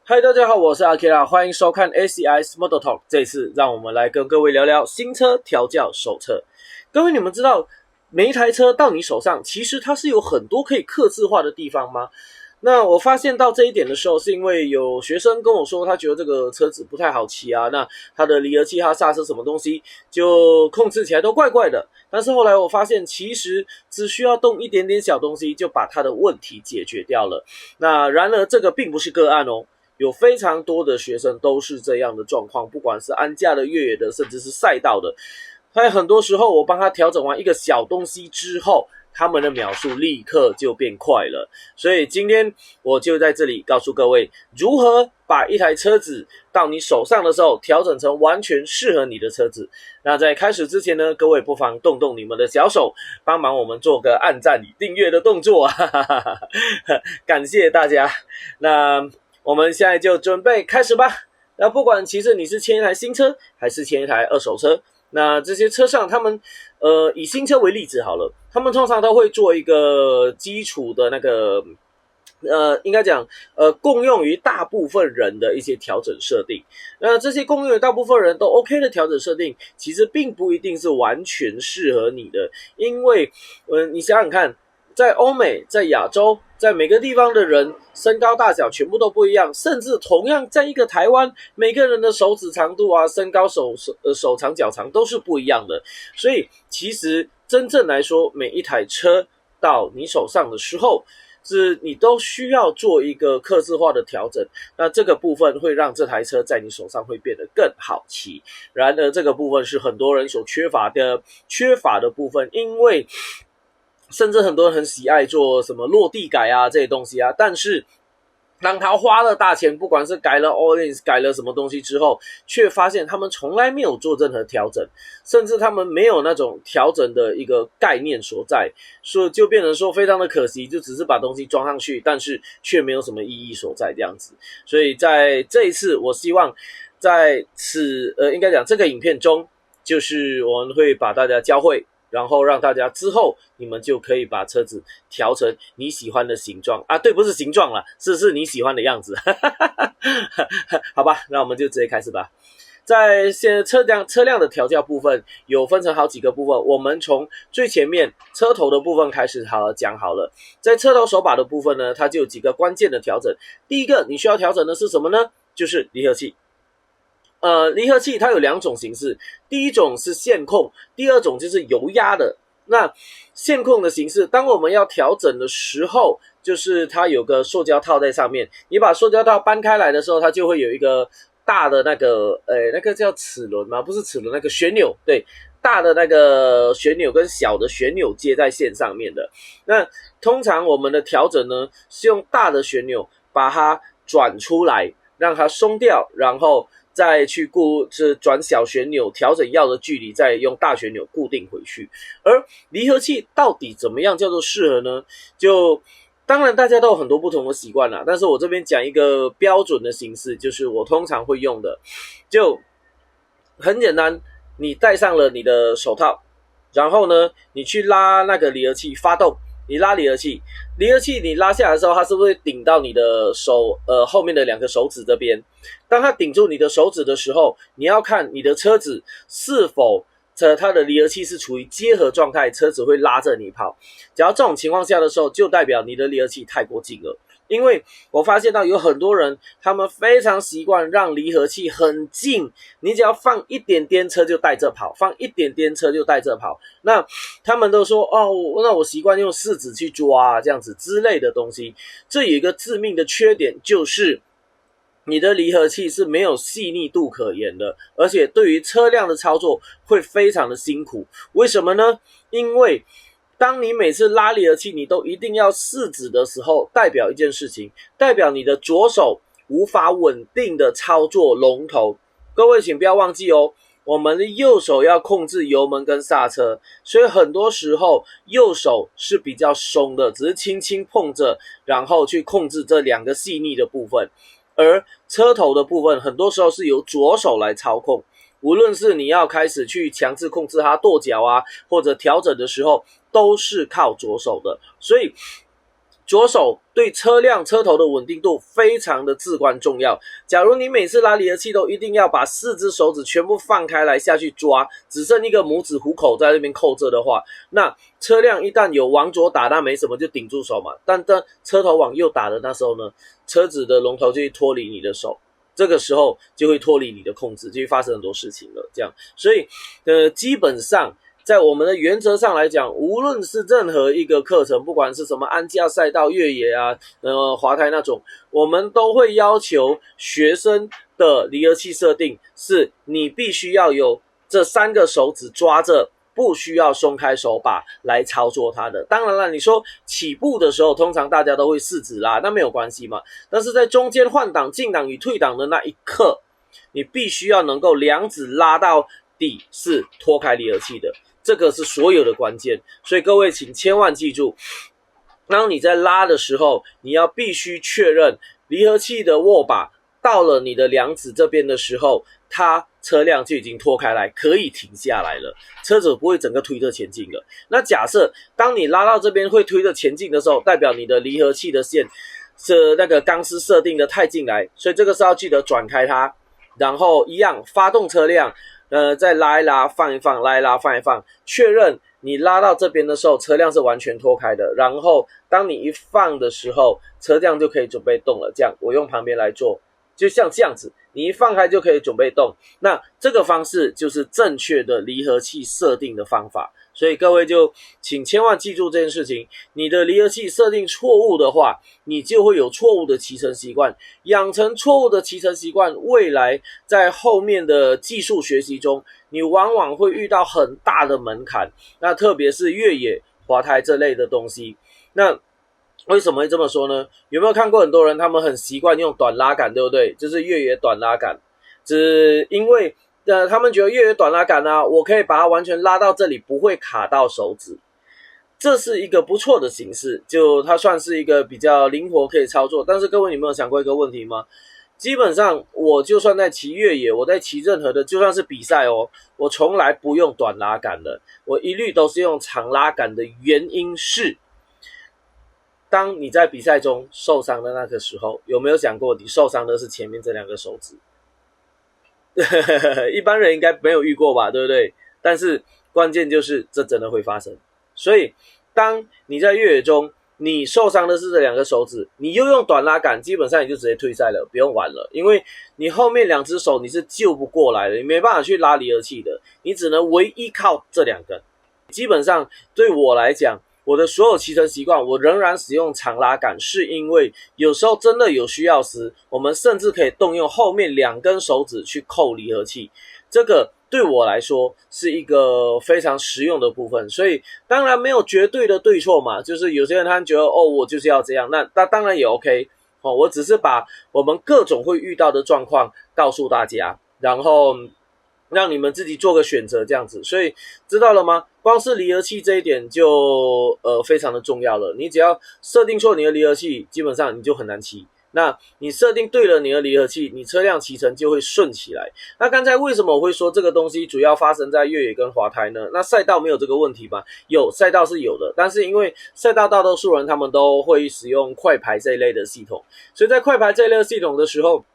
嗨，大家好，我是阿 Kira，欢迎收看 ACIS Model Talk。这一次，让我们来跟各位聊聊新车调教手册。各位，你们知道每一台车到你手上，其实它是有很多可以客制化的地方吗？那我发现到这一点的时候，是因为有学生跟我说，他觉得这个车子不太好骑啊，那他的离合器、他刹车什么东西，就控制起来都怪怪的。但是后来我发现，其实只需要动一点点小东西，就把他的问题解决掉了。那然而，这个并不是个案哦。有非常多的学生都是这样的状况，不管是安驾的、越野的，甚至是赛道的。在很多时候，我帮他调整完一个小东西之后，他们的秒数立刻就变快了。所以今天我就在这里告诉各位，如何把一台车子到你手上的时候调整成完全适合你的车子。那在开始之前呢，各位不妨动动你们的小手，帮忙我们做个按赞与订阅的动作感谢大家。那我们现在就准备开始吧。那不管其实你是牵一台新车还是牵一台二手车，那这些车上他们以新车为例子好了，他们通常都会做一个基础的那个应该讲共用于大部分人的一些调整设定。那这些共用于大部分人都 OK 的调整设定，其实并不一定是完全适合你的，因为你想想看，在欧美、在亚洲、在每个地方的人身高大小全部都不一样，甚至同样在一个台湾，每个人的手指长度啊、身高手长脚长都是不一样的。所以其实真正来说，每一台车到你手上的时候，是你都需要做一个客制化的调整。那这个部分会让这台车在你手上会变得更好骑。然而这个部分是很多人所缺乏的部分，因为甚至很多人很喜爱做什么落地改啊这些东西啊，但是当他花了大钱，不管是改了 All-in 改了什么东西之后，却发现他们从来没有做任何调整，甚至他们没有那种调整的一个概念所在，所以就变成说非常的可惜，就只是把东西装上去，但是却没有什么意义所在这样子。所以在这一次，我希望在应该讲这个影片中，就是我们会把大家教会，然后让大家之后你们就可以把车子调成你喜欢的形状啊，对，不是形状啦，是你喜欢的样子好吧，那我们就直接开始吧。在现在车辆的调教部分有分成好几个部分，我们从最前面车头的部分开始讲好了。在车头手把的部分呢，它就有几个关键的调整。第一个你需要调整的是什么呢？就是离合器。离合器它有两种形式，第一种是线控，第二种就是油压的。那线控的形式，当我们要调整的时候，就是它有个塑胶套在上面，你把塑胶套搬开来的时候，它就会有一个大的那个叫齿轮吗？不是齿轮，那个旋钮，对，大的那个旋钮跟小的旋钮接在线上面的。那通常我们的调整呢，是用大的旋钮把它转出来，让它松掉，然后再去转小旋钮调整要的距离，再用大旋钮固定回去。而离合器到底怎么样叫做适合呢？就当然大家都有很多不同的习惯啦，但是我这边讲一个标准的形式，就是我通常会用的，就很简单，你戴上了你的手套，然后呢你去拉那个离合器发动，你拉离合器你拉下来的时候，它是不是会顶到你的手后面的两个手指这边？当它顶住你的手指的时候，你要看你的车子是否它的离合器是处于结合状态，车子会拉着你跑。只要这种情况下的时候，就代表你的离合器太过近了。因为我发现到有很多人，他们非常习惯让离合器很近，你只要放一点点车就带着跑，放一点点车就带着跑。那他们都说那我习惯用4指去抓这样子之类的东西。这有一个致命的缺点，就是你的离合器是没有细腻度可言的，而且对于车辆的操作会非常的辛苦。为什么呢？因为当你每次拉离合器你都一定要4指的时候，代表一件事情，代表你的左手无法稳定的操作龙头。各位请不要忘记哦，我们的右手要控制油门跟刹车，所以很多时候右手是比较松的，只是轻轻碰着，然后去控制这两个细腻的部分。而车头的部分很多时候是由左手来操控，无论是你要开始去强制控制它跺脚啊，或者调整的时候，都是靠左手的。所以左手对车辆车头的稳定度非常的至关重要。假如你每次拉离合器都一定要把4只手指全部放开来下去抓，只剩一个拇指虎口在那边扣着的话，那车辆一旦有往左打，那没什么就顶住手嘛。但当车头往右打的那时候呢，车子的龙头就会脱离你的手，这个时候就会脱离你的控制，就会发生很多事情了。这样，所以基本上在我们的原则上来讲，无论是任何一个课程，不管是什么安驾赛道、越野啊、滑胎那种，我们都会要求学生的离合器设定是你必须要有这3个手指抓着，不需要松开手把来操作它的。当然了，你说起步的时候，通常大家都会4指拉，那没有关系嘛。但是在中间换挡、进档与退档的那一刻，你必须要能够2指拉到底，是脱开离合器的。这个是所有的关键，所以各位请千万记住，当你在拉的时候，你要必须确认离合器的握把到了你的2指这边的时候，车辆就已经脱开来，可以停下来了，车子不会整个推着前进了。那假设当你拉到这边会推着前进的时候，代表你的离合器的线是那个钢丝设定的太进来，所以这个是要记得转开它，然后一样发动车辆再拉一拉放一放，拉一拉放一放，确认你拉到这边的时候车辆是完全脱开的，然后当你一放的时候车辆就可以准备动了。这样我用旁边来做，就像这样子，你一放开就可以准备动。那这个方式就是正确的离合器设定的方法，所以各位就请千万记住这件事情，你的离合器设定错误的话，你就会有错误的骑乘习惯，养成错误的骑乘习惯，未来在后面的技术学习中，你往往会遇到很大的门槛，那特别是越野、滑胎这类的东西。那为什么会这么说呢？有没有看过很多人他们很习惯用短拉杆，对不对？就是越野短拉杆，只因为他们觉得越野短拉杆啊，我可以把它完全拉到这里，不会卡到手指，这是一个不错的形式，就它算是一个比较灵活可以操作。但是各位，你有没有想过一个问题吗？基本上我就算在骑越野，我在骑任何的就算是比赛哦，我从来不用短拉杆的，我一律都是用长拉杆的原因是，当你在比赛中受伤的那个时候，有没有想过你受伤的是前面这2个手指？一般人应该没有遇过吧，对不对？但是关键就是这真的会发生。所以当你在越野中你受伤的是这2个手指，你又用短拉杆，基本上你就直接退赛了，不用玩了，因为你后面2只手你是救不过来的，你没办法去拉离合器的，你只能唯一靠这2根。基本上对我来讲，我的所有骑乘习惯我仍然使用长拉杆，是因为有时候真的有需要时，我们甚至可以动用后面2根手指去扣离合器，这个对我来说是一个非常实用的部分。所以当然没有绝对的对错嘛，就是有些人他觉得我就是要这样，那当然也 OK 我只是把我们各种会遇到的状况告诉大家，然后让你们自己做个选择这样子。所以知道了吗？光是离合器这一点就非常的重要了，你只要设定错你的离合器，基本上你就很难骑。那你设定对了你的离合器，你车辆骑乘就会顺起来。那刚才为什么我会说这个东西主要发生在越野跟滑胎呢？那赛道没有这个问题吗？有，赛道是有的，但是因为赛道大多数人他们都会使用快排这一类的系统，所以在快排这一类的系统的时候，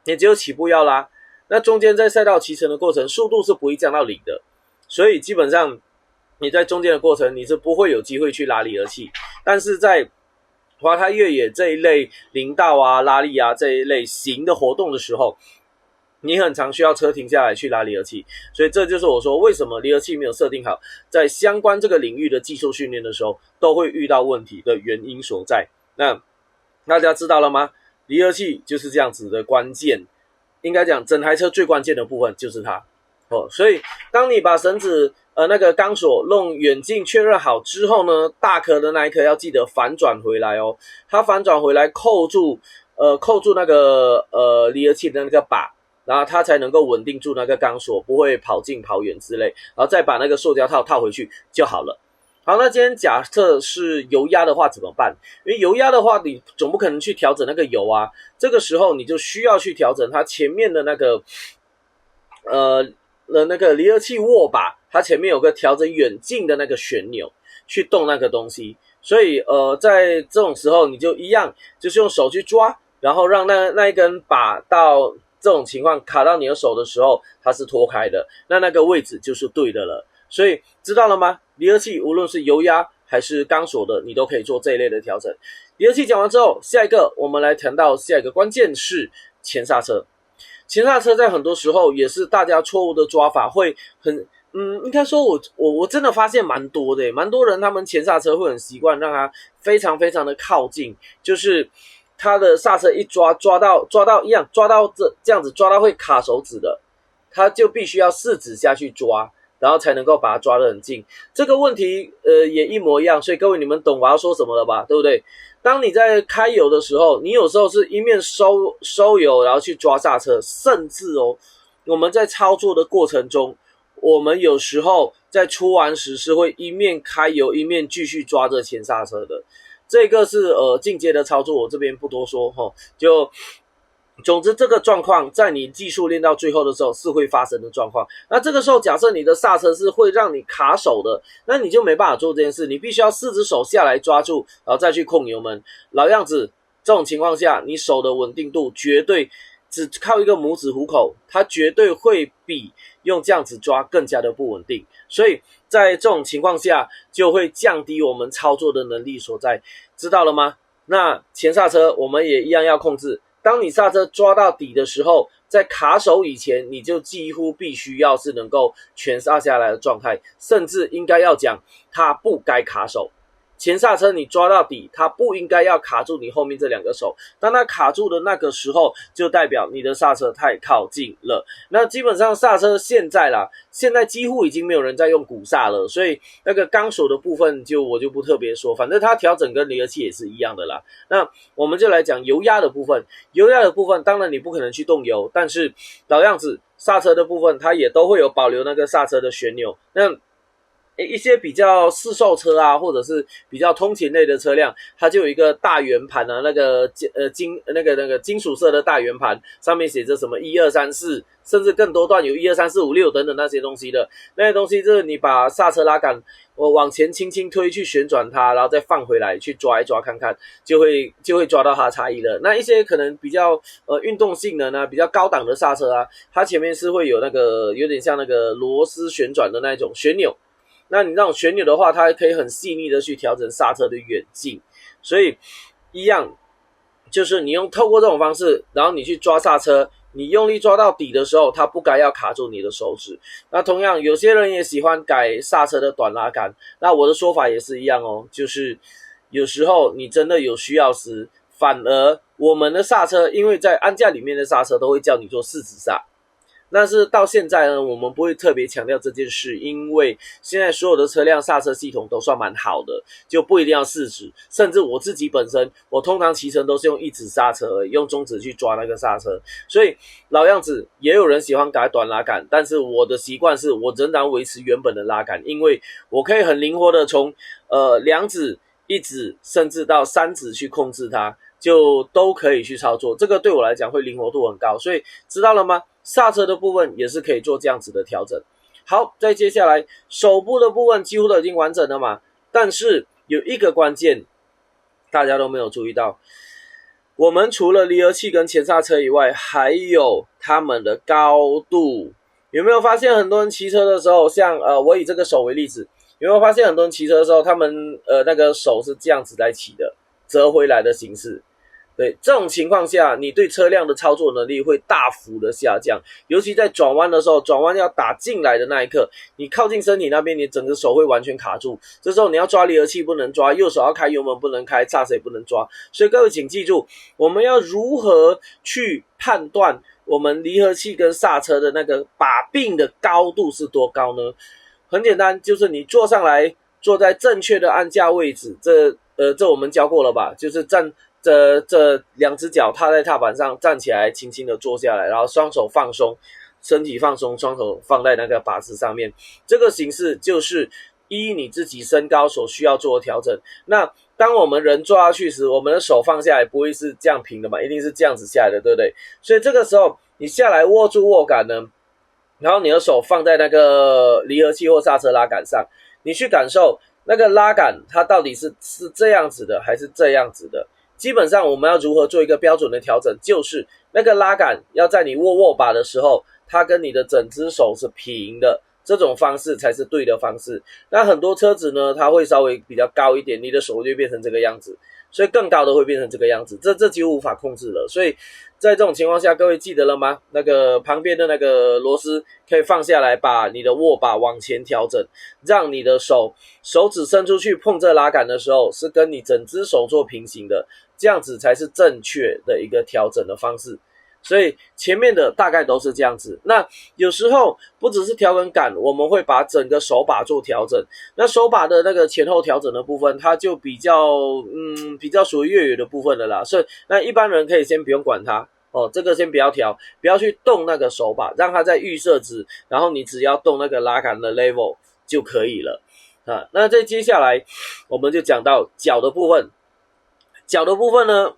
你只有起步要拉，那中间在赛道骑乘的过程速度是不会降到0的，所以基本上你在中间的过程你是不会有机会去拉离合器。但是在滑胎越野这一类林道啊、拉力啊这一类型的活动的时候，你很常需要车停下来去拉离合器，所以这就是我说为什么离合器没有设定好，在相关这个领域的技术训练的时候都会遇到问题的原因所在。那大家知道了吗？离合器就是这样子的关键，应该讲整台车最关键的部分就是它所以当你把绳子那个钢索弄远近确认好之后呢，大颗的那一颗要记得反转回来哦，它反转回来扣住那个离合器的那个把，然后它才能够稳定住那个钢索，不会跑近跑远之类，然后再把那个塑胶套套回去就好了。好，那今天假设是油压的话怎么办？因为油压的话你总不可能去调整那个油啊，这个时候你就需要去调整它前面的那个那个离合器握把，它前面有个调整远近的那个旋钮去动那个东西。所以在这种时候你就一样，就是用手去抓，然后让那一根把到这种情况卡到你的手的时候，它是脱开的，那个位置就是对的了。所以知道了吗？离合器无论是油压还是钢索的，你都可以做这一类的调整。离合器讲完之后，下一个我们来谈到下一个关键是前刹车。前刹车在很多时候也是大家错误的抓法，会很应该说我真的发现蛮多的，蛮多人他们前刹车会很习惯让它非常非常的靠近，就是他的刹车一抓到一样，抓到这样子抓到会卡手指的，他就必须要4指下去抓，然后才能够把它抓得很近。这个问题也一模一样，所以各位你们懂我要说什么了吧，对不对？当你在开油的时候，你有时候是一面收油然后去抓刹车，甚至我们在操作的过程中，我们有时候在出弯时是会一面开油一面继续抓着前刹车的。这个是进阶的操作，我这边不多说就总之这个状况在你技术练到最后的时候是会发生的状况。那这个时候假设你的刹车是会让你卡手的，那你就没办法做这件事，你必须要4只手下来抓住，然后再去控油门。老样子，这种情况下你手的稳定度绝对只靠一个拇指虎口，它绝对会比用这样子抓更加的不稳定。所以在这种情况下就会降低我们操作的能力所在，知道了吗？那前刹车我们也一样要控制，当你刹车抓到底的时候，在卡手以前你就几乎必须要是能够全刹下来的状态，甚至应该要讲它不该卡手。前刹车你抓到底，它不应该要卡住你后面这2个手，当它卡住的那个时候，就代表你的刹车太靠近了。那基本上刹车现在几乎已经没有人在用鼓刹了，所以那个钢索的部分我就不特别说，反正它调整跟离合器也是一样的啦。那我们就来讲油压的部分。油压的部分当然你不可能去动油，但是老样子刹车的部分它也都会有保留那个刹车的旋钮。那一些比较市售车啊，或者是比较通勤类的车辆，它就有一个大圆盘啊，那个金属色的大圆盘，上面写着什么1、2、3、4，甚至更多段有1、2、3、4、5、6等等那些东西的。那些东西就是你把刹车拉杆往前轻轻推去旋转它，然后再放回来去抓一抓看看，就会抓到它的差异了。那一些可能比较运动性能啊，比较高档的刹车啊，它前面是会有那个有点像那个螺丝旋转的那一种旋钮。那你那种旋钮的话，它可以很细腻的去调整刹车的远近，所以一样就是你透过这种方式，然后你去抓刹车，你用力抓到底的时候，它不该要卡住你的手指。那同样有些人也喜欢改刹车的短拉杆，那我的说法也是一样就是有时候你真的有需要时，反而我们的刹车，因为在安驾里面的刹车都会叫你做4指刹，但是到现在呢，我们不会特别强调这件事，因为现在所有的车辆刹车系统都算蛮好的，就不一定要4指，甚至我自己本身，我通常骑乘都是用1指刹车而已，用中指去抓那个刹车。所以老样子，也有人喜欢改短拉杆，但是我的习惯是我仍然维持原本的拉杆，因为我可以很灵活的从2指、1指甚至到3指去控制它，就都可以去操作，这个对我来讲会灵活度很高。所以知道了吗？刹车的部分也是可以做这样子的调整。好，再接下来手部的部分几乎都已经完整了嘛，但是有一个关键大家都没有注意到，我们除了离合器跟前刹车以外，还有它们的高度。有没有发现很多人骑车的时候，像我以这个手为例子，有没有发现很多人骑车的时候，他们那个手是这样子在骑的，折回来的形式。对，这种情况下，你对车辆的操作能力会大幅的下降，尤其在转弯的时候，转弯要打进来的那一刻，你靠近身体那边，你整个手会完全卡住，这时候你要抓离合器不能抓，右手要开油门不能开，刹车也不能抓。所以各位请记住，我们要如何去判断我们离合器跟刹车的那个把柄的高度是多高呢？很简单，就是你坐上来，坐在正确的按架位置，这我们教过了吧，就是这2只脚踏在踏板上，站起来轻轻的坐下来，然后双手放松，身体放松，双手放在那个把子上面。这个形式就是依你自己身高所需要做的调整。那当我们人坐下去时，我们的手放下来不会是这样平的嘛，一定是这样子下来的，对不对？所以这个时候你下来握住握杆呢，然后你的手放在那个离合器或刹车拉杆上，你去感受那个拉杆它到底是这样子的还是这样子的。基本上我们要如何做一个标准的调整，就是那个拉杆要在你握把的时候，它跟你的整只手是平的，这种方式才是对的方式。那很多车子呢，它会稍微比较高一点，你的手就变成这个样子，所以更高的会变成这个样子，这几乎无法控制了。所以在这种情况下，各位记得了吗？那个旁边的那个螺丝可以放下来，把你的握把往前调整，让你的手指伸出去碰这拉杆的时候，是跟你整只手做平行的，这样子才是正确的一个调整的方式。所以前面的大概都是这样子。那有时候不只是调整杆，我们会把整个手把做调整。那手把的那个前后调整的部分，它就比较属于越野的部分了啦。所以那一般人可以先不用管它哦，这个先不要调，不要去动那个手把，让它在预设值，然后你只要动那个拉杆的 level 就可以了啊。那再接下来我们就讲到脚的部分。脚的部分呢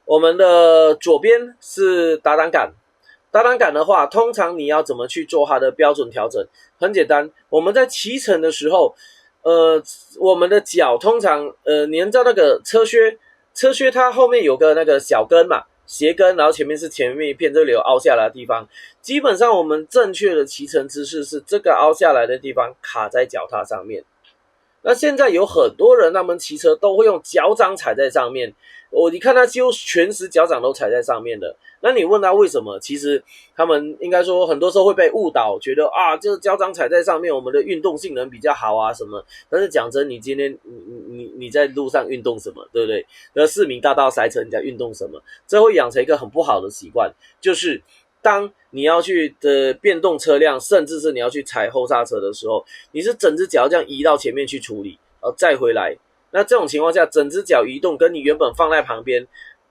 我们的左边是打挡杆，打挡杆的话，通常你要怎么去做它的标准调整？很简单，我们在骑乘的时候，我们的脚通常，你知道那个车靴它后面有个那个小跟嘛，鞋跟，然后前面一片这里有凹下来的地方。基本上我们正确的骑乘姿势是这个凹下来的地方卡在脚踏上面。那现在有很多人他们骑车都会用脚掌踩在上面，你看他几乎全时脚掌都踩在上面的。那你问他为什么？其实他们应该说很多时候会被误导，觉得啊，这脚掌踩在上面，我们的运动性能比较好啊什么。但是讲真，你今天你在路上运动什么，对不对？那市民大道塞车，你在运动什么？这会养成一个很不好的习惯，就是当你要去变动车辆，甚至是你要去踩后刹车的时候，你是整只脚这样移到前面去处理，再回来。那这种情况下，整只脚移动跟你原本放在旁边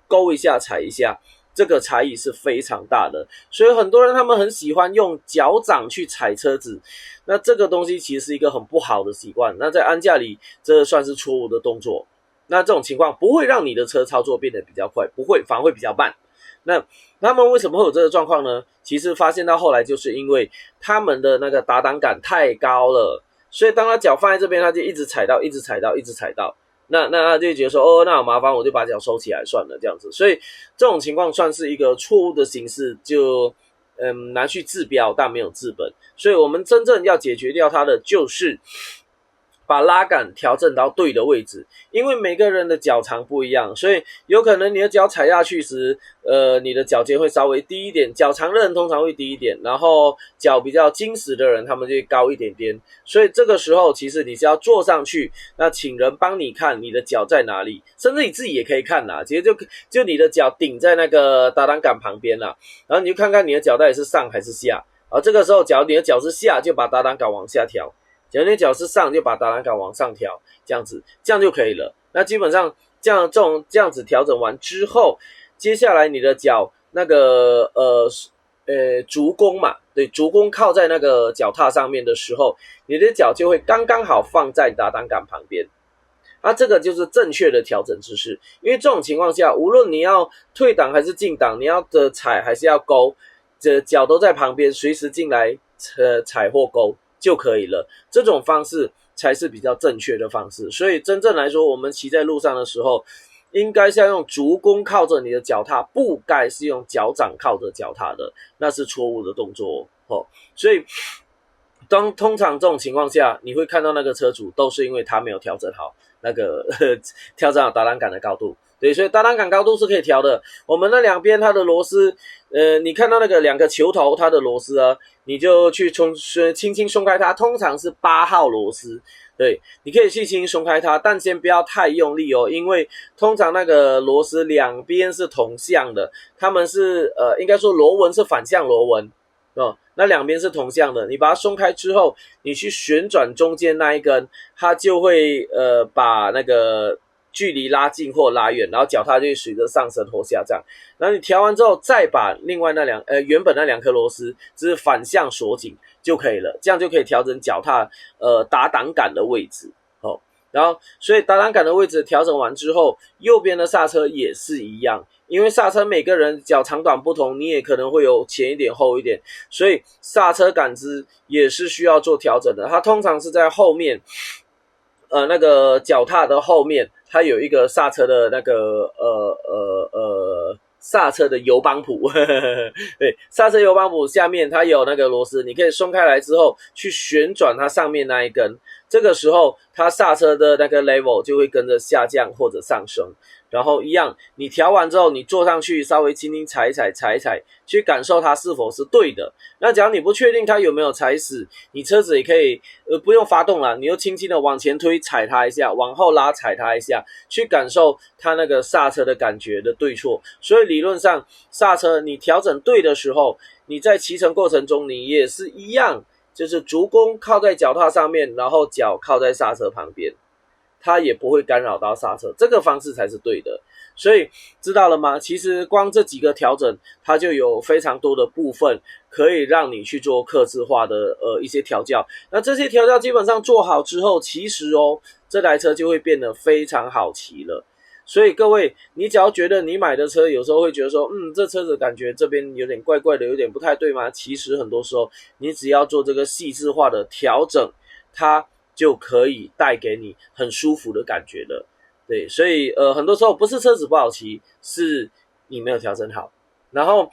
勾一下踩一下，这个差异是非常大的。所以很多人他们很喜欢用脚掌去踩车子，那这个东西其实是一个很不好的习惯。那在安驾里，这算是错误的动作。那这种情况不会让你的车操作变得比较快，不会，反而会比较慢。那他们为什么会有这个状况呢？其实发现到后来，就是因为他们的那个打挡杆太高了，所以当他脚放在这边，他就一直踩到，那他就觉得说，那好麻烦，我就把脚收起来算了，这样子。所以这种情况算是一个错误的形式，就拿去治标，但没有治本。所以我们真正要解决掉它的，就是把拉杆调整到对的位置。因为每个人的脚长不一样，所以有可能你的脚踩下去时，你的脚尖会稍微低一点，脚长的人通常会低一点，然后脚比较精实的人他们就会高一点点。所以这个时候其实你是要坐上去，那请人帮你看你的脚在哪里，甚至你自己也可以看啦。其实就你的脚顶在那个打挡杆旁边啦，然后你就看看你的脚到底是上还是下。这个时候你的脚是下，就把打挡杆往下调。假如你脚是上，就把打挡杆往上调，这样就可以了。那基本上这样子调整完之后，接下来你的脚那个足弓嘛，对，足弓靠在那个脚踏上面的时候，你的脚就会刚刚好放在打挡杆旁边。这个就是正确的调整姿势。因为这种情况下，无论你要退档还是进档，你要踩还是要勾，这脚都在旁边，随时进来踩或勾就可以了。这种方式才是比较正确的方式。所以真正来说，我们骑在路上的时候，应该是要用足弓靠着你的脚踏，不该是用脚掌靠着脚踏的，那是错误的动作哦。所以通常这种情况下，你会看到那个车主都是因为他没有调整好那个调整好打挡杆的高度。对，所以打挡杆高度是可以调的。我们那两边它的螺丝，你看到那个两个球头它的螺丝啊，你就去轻轻松开它，通常是8号螺丝。对，你可以去轻轻松开它，但先不要太用力哦，因为通常那个螺丝两边是同向的，他们是应该说螺纹是反向螺纹那两边是同向的，你把它松开之后，你去旋转中间那一根，它就会把那个距离拉近或拉远，然后脚踏就会随着上升或下降。然后你调完之后，再把另外原本那两颗螺丝只是反向锁紧就可以了，这样就可以调整脚踏打挡杆的位置然后所以打挡杆的位置调整完之后，右边的刹车也是一样，因为刹车每个人脚长短不同，你也可能会有前一点后一点，所以刹车杆子也是需要做调整的。它通常是在后面那个脚踏的后面，它有一个刹车的那个刹车的油帮谱，对，刹车油帮谱下面它有那个螺丝，你可以松开来之后去旋转它上面那一根，这个时候它刹车的那个 level 就会跟着下降或者上升。然后一样，你调完之后，你坐上去稍微轻轻踩一踩，去感受它是否是对的。那假如你不确定它有没有踩死，你车子也可以不用发动啦，你就轻轻的往前推踩它一下，往后拉踩它一下，去感受它那个刹车的感觉的对错。所以理论上刹车你调整对的时候，你在骑乘过程中你也是一样，就是足弓靠在脚踏上面，然后脚靠在刹车旁边。它也不会干扰到刹车，这个方式才是对的。所以知道了吗？其实光这几个调整，它就有非常多的部分可以让你去做客制化的一些调教。那这些调教基本上做好之后，其实这台车就会变得非常好骑了。所以各位，你只要觉得你买的车有时候会觉得说，这车子感觉这边有点怪怪的，有点不太对吗？其实很多时候，你只要做这个细致化的调整，它就可以带给你很舒服的感觉了。对，所以很多时候不是车子不好骑，是你没有调整好。然后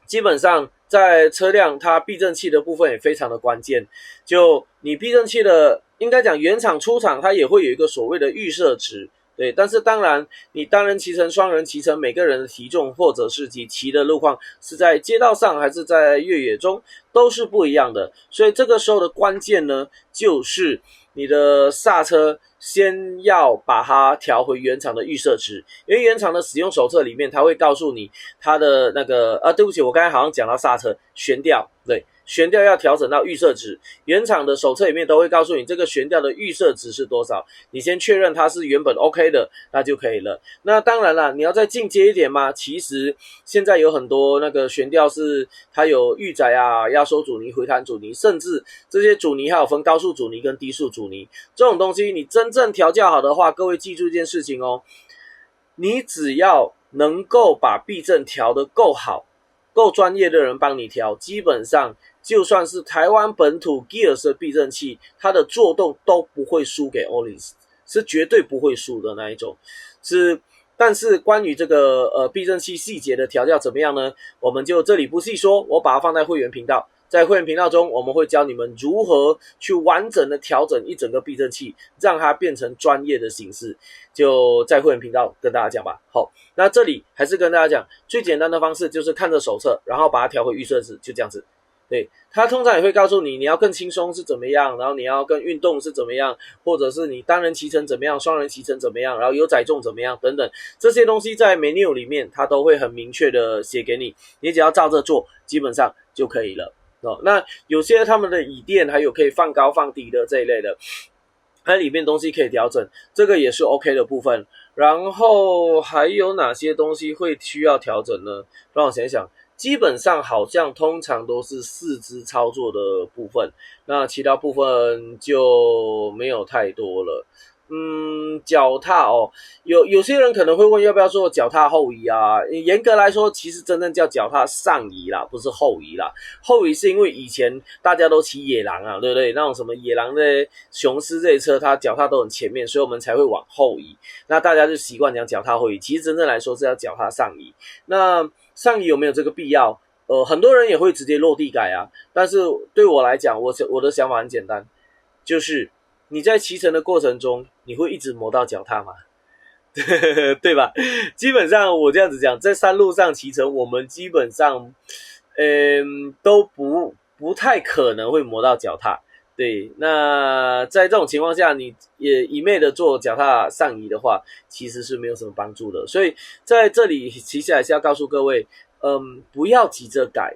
基本上在车辆它避震器的部分也非常的关键，就你避震器的应该讲原厂出厂它也会有一个所谓的预设值。对，但是当然你单人骑乘、双人骑乘，每个人的体重或者是骑的路况是在街道上还是在越野中都是不一样的，所以这个时候的关键呢，就是你的刹车先要把它调回原厂的预设值，因为原厂的使用手册里面它会告诉你它的那个对不起，我刚才好像讲到刹车悬吊，对，悬吊要调整到预设值，原厂的手册里面都会告诉你这个悬吊的预设值是多少，你先确认它是原本 OK 的，那就可以了。那当然啦，你要再进阶一点嘛，其实现在有很多那个悬吊是它有预载啊、压缩阻尼、回弹阻尼，甚至这些阻尼还有分高速阻尼跟低速阻尼，这种东西你真正调教好的话，各位记住一件事情你只要能够把避震调得够好，够专业的人帮你调，基本上就算是台湾本土 Gears 的避震器，它的作动都不会输给 Olis， 是绝对不会输的那一种。但是关于这个避震器细节的调教怎么样呢？我们就这里不细说，我把它放在会员频道。在会员频道中，我们会教你们如何去完整的调整一整个避震器，让它变成专业的形式。就在会员频道跟大家讲吧。好，那这里还是跟大家讲，最简单的方式就是看着手册，然后把它调回预设值，就这样子。对，它通常也会告诉你，你要更轻松是怎么样，然后你要更运动是怎么样，或者是你单人骑乘怎么样，双人骑乘怎么样，然后有载重怎么样等等，这些东西在 menu 里面它都会很明确的写给你，你只要照着做，基本上就可以了。那有些他们的椅垫还有可以放高放低的这一类的，它里面东西可以调整，这个也是 OK 的部分。然后还有哪些东西会需要调整呢？让我想一想，基本上好像通常都是四肢操作的部分，那其他部分就没有太多了。脚踏有些人可能会问要不要做脚踏后移啊？严格来说，其实真正叫脚踏上移啦，不是后移啦。后移是因为以前大家都骑野狼啊，对不对？那种什么野狼的雄狮这些车，它脚踏都很前面，所以我们才会往后移。那大家就习惯讲脚踏后移，其实真正来说是要脚踏上移。那上移有没有这个必要？很多人也会直接落地改啊，但是对我来讲，我的想法很简单，就是你在骑乘的过程中，你会一直磨到脚踏吗？对吧？基本上我这样子讲，在山路上骑乘，我们基本上，都不太可能会磨到脚踏。对，那在这种情况下，你也一昧的做脚踏上移的话，其实是没有什么帮助的。所以在这里，其实还是要告诉各位，不要急着改。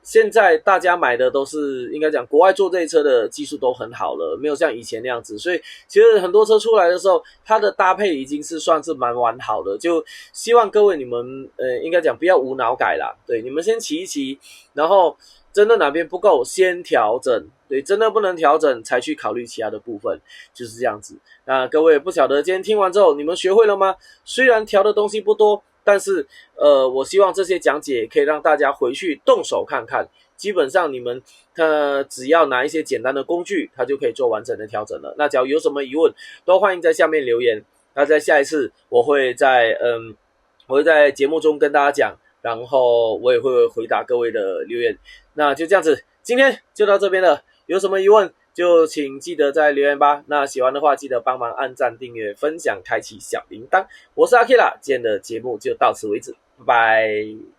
现在大家买的都是应该讲国外做这一车的技术都很好了，没有像以前那样子，所以其实很多车出来的时候，它的搭配已经是算是蛮完好的，就希望各位你们应该讲不要无脑改啦，对，你们先骑一骑，然后真的哪边不够先调整，对，真的不能调整才去考虑其他的部分，就是这样子。那各位不晓得今天听完之后你们学会了吗？虽然调的东西不多，但是我希望这些讲解可以让大家回去动手看看，基本上你们只要拿一些简单的工具，它就可以做完整的调整了。那只要有什么疑问，都欢迎在下面留言。那在下一次我会在节目中跟大家讲，然后我也会回答各位的留言。那就这样子，今天就到这边了。有什么疑问就请记得在留言吧。那喜欢的话记得帮忙按赞、订阅、分享、开启小铃铛。我是阿 Kira，今天的节目就到此为止，拜拜。